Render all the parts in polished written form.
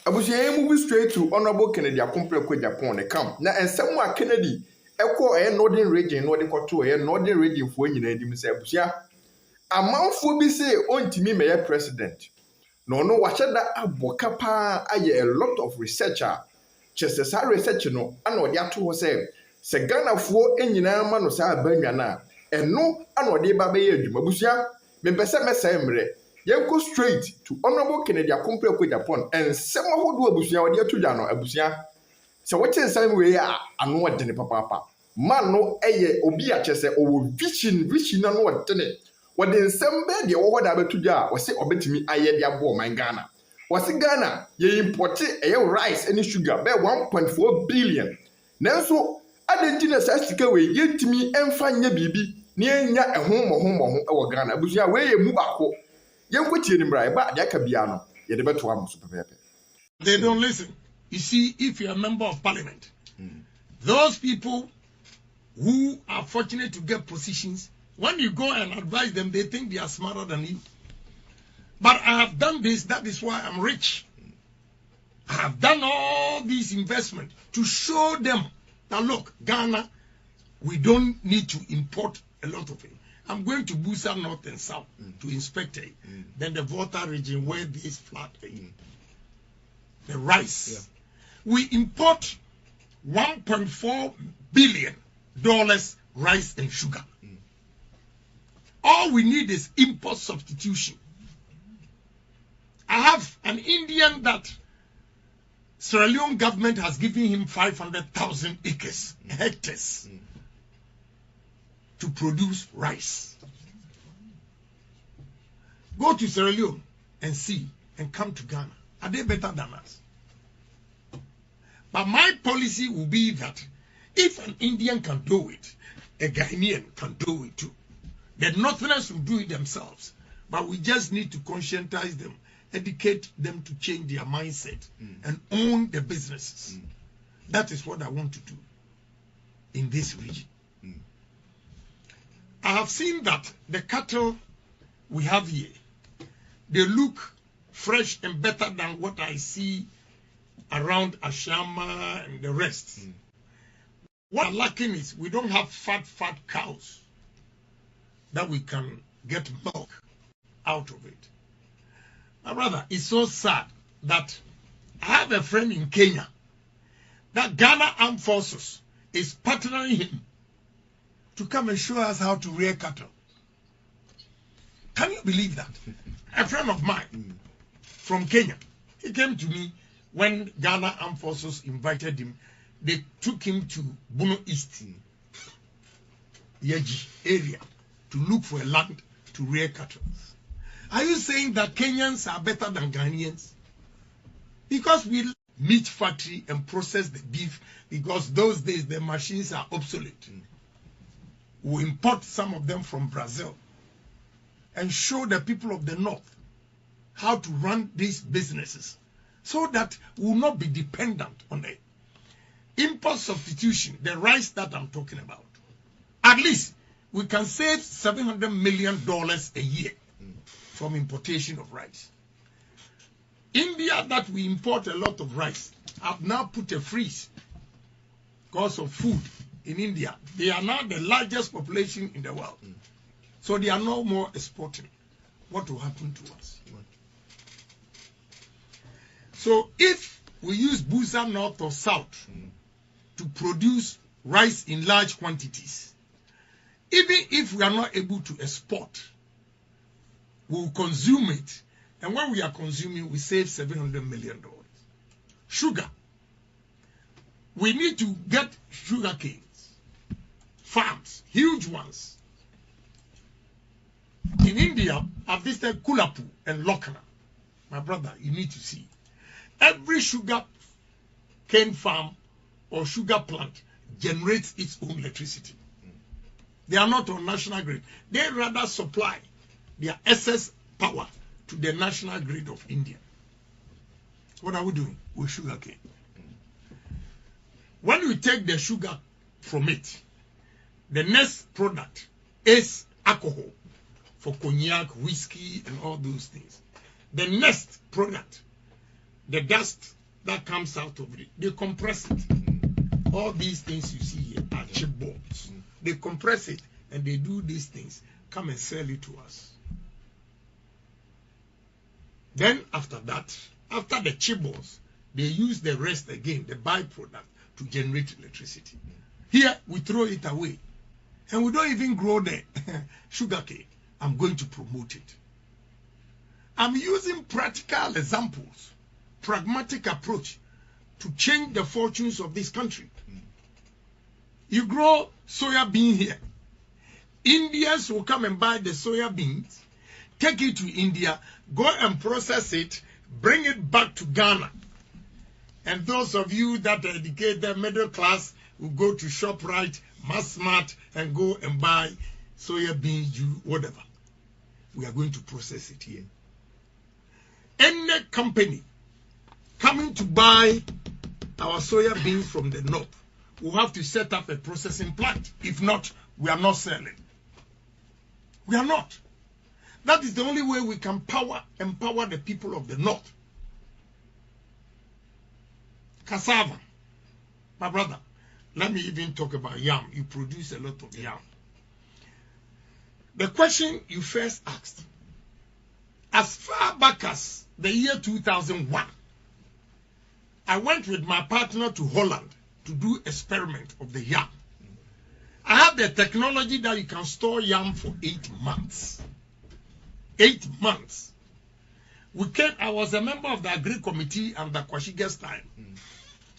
Abusia move straight to Honorable Kennedy Agyapong Japan the camp. Now and somewhere Kennedy a northern region no de kwato a northern region for nyina dim say abusia amanfo bi say ontimi meye president. No wahyɛ da aboka pa aye a lot of researcher. Chese sa research no ana ɔde ato hɔ sɛ Ghanafoɔ nyinaa ma no saa abanwa na ɛno ana ɔde ba bɛyɛ adwuma abusia mepɛ sɛ mɛsɛe mmerɛ yɛnkɔ straight to Honorable Kennedy Agyapong Japan nsɛm ahodoɔ abusia ɔde ato dwa no abusia sɛ wɔte nsɛm wei a ano ɔdene papaapa man no ɛyɛ obi a kyɛ sɛ ɔwɔ vision na no ɔdene wɔde nsɛm bɛɛ deɛ wɔwɔ da bɛto dwa a wɔse ɔbɛtumi ayɛ de aboɔ ɔman Ghana wɔse Ghana yɛ importe ɛyɛ rice ne sugar bɛɛ 1.4 billion nanso adenti na saa sika wei yɛntumi ɛmfa nyɛ biribi na yɛnya ɛho mmɔho ɛwɔ Ghana abusua wei yɛ mu baako yɛnkɔtie ne mmara ɛba ade aka bia no yɛde bɛtoa mo so pɛpɛɛpɛ. They don't listen. You see, if you're a member of parliament, those people who are fortunate to get positions, when you go and advise them, they think they are smarter than you. But I have done this, that is why I'm rich. I have done all these investments to show them that, look, Ghana, we don't need to import a lot of it. I'm going to Busa North and South to inspect it. Then the Volta region where this flat the rice. Yeah. We import $1.4 billion rice and sugar. All we need is import substitution. I have an Indian that Sierra Leone government has given him 500,000 acres, hectares, to produce rice. Go to Sierra Leone and see and come to Ghana. Are they better than us? But my policy will be that if an Indian can do it, a Ghanaian can do it too. The Northerners will do it themselves. But we just need to conscientize them, educate them to change their mindset and own the businesses. That is what I want to do in this region. I have seen that the cattle we have here, they look fresh and better than what I see around Ashama and the rest. What I'm lacking is we don't have fat cows that we can get milk out of it. My brother, it's so sad that I have a friend in Kenya that Ghana Armed Forces is partnering him to come and show us how to rear cattle. Can you believe that? A friend of mine from Kenya, he came to me when Ghana Armed Forces invited him. They took him to Bono East, Yeji area, to look for a land to rear cattle. Are you saying that Kenyans are better than Ghanaians? Because we meat factory and process the beef, because those days the machines are obsolete. We import some of them from Brazil and show the people of the north how to run these businesses so that we will not be dependent on the import substitution, the rice that I'm talking about. At least we can save $700 million a year from importation of rice. India, that we import a lot of rice, have now put a freeze because of food in India. They are now the largest population in the world. So they are no more exporting. What will happen to us? So if we use Busa North or South to produce rice in large quantities, even if we are not able to export, we will consume it. And when we are consuming, we save $700 million. Sugar. We need to get sugar canes, farms, huge ones. In India, I've visited Kulapu and Lokana. My brother, you need to see. Every sugar cane farm or sugar plant generates its own electricity. They are not on national grid. They rather supply their excess power to the national grid of India. What are we doing with sugar cane? When we take the sugar from it, the next product is alcohol for cognac, whiskey, and all those things. The next product the dust that comes out of it, they compress it. All these things you see here are chipboards. They compress it and they do these things, come and sell it to us. Then after that, after the chipboards, they use the rest again, the byproduct, to generate electricity. Here, we throw it away. And we don't even grow the sugarcane. I'm going to promote it. I'm using practical examples, pragmatic approach to change the fortunes of this country. You grow soya bean here. Indians will come and buy the soya beans, take it to India, go and process it, bring it back to Ghana. And those of you that are educated, middle class, will go to ShopRite, Massmart, and go and buy soya beans, whatever. We are going to process it here. Any company coming to buy our soya beans from the north will have to set up a processing plant. If not, we are not selling. We are not. That is the only way we can empower the people of the north. Cassava. My brother, let me even talk about yam. You produce a lot of yam. The question you first asked, as far back as the year 2001, I went with my partner to Holland to do experiment of the yam. I have the technology that you can store yam for 8 months. 8 months. I was a member of the Agri Committee and the Kwashiga's time.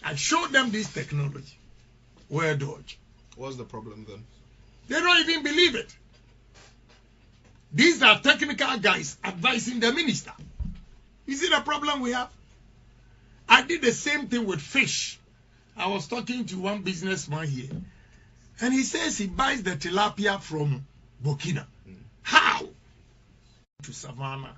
I showed them this technology. Where Dodge? What's the problem then? They don't even believe it. These are technical guys advising the minister. You see the problem we have? I did the same thing with fish. I was talking to one businessman here, and he says he buys the tilapia from Burkina. How? To Savannah,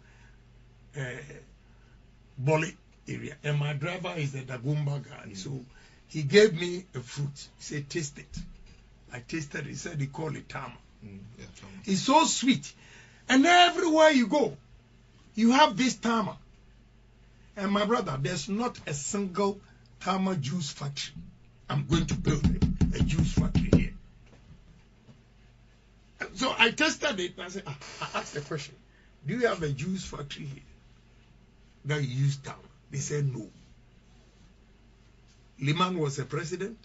Boli area, and my driver is a Dagomba guy, so he gave me a fruit. He said, taste it. I tasted it. He said he called it tama. Yeah, it's so sweet, and everywhere you go, you have this tama. And my brother, there's not a single tama juice factory. I'm going to build a juice factory here. And so I tested it and I said, I asked the question, do you have a juice factory here that you use tama? They said no. Liman was a president,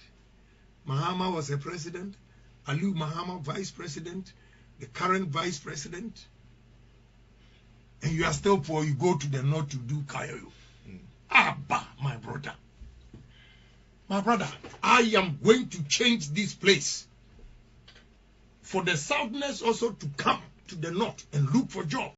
Mahama was a president, Aliu Mahama vice president, the current vice president, and you are still poor, you go to the north to do kayo. Abba, my brother. My brother, I am going to change this place for the Southerners also to come to the north and look for jobs.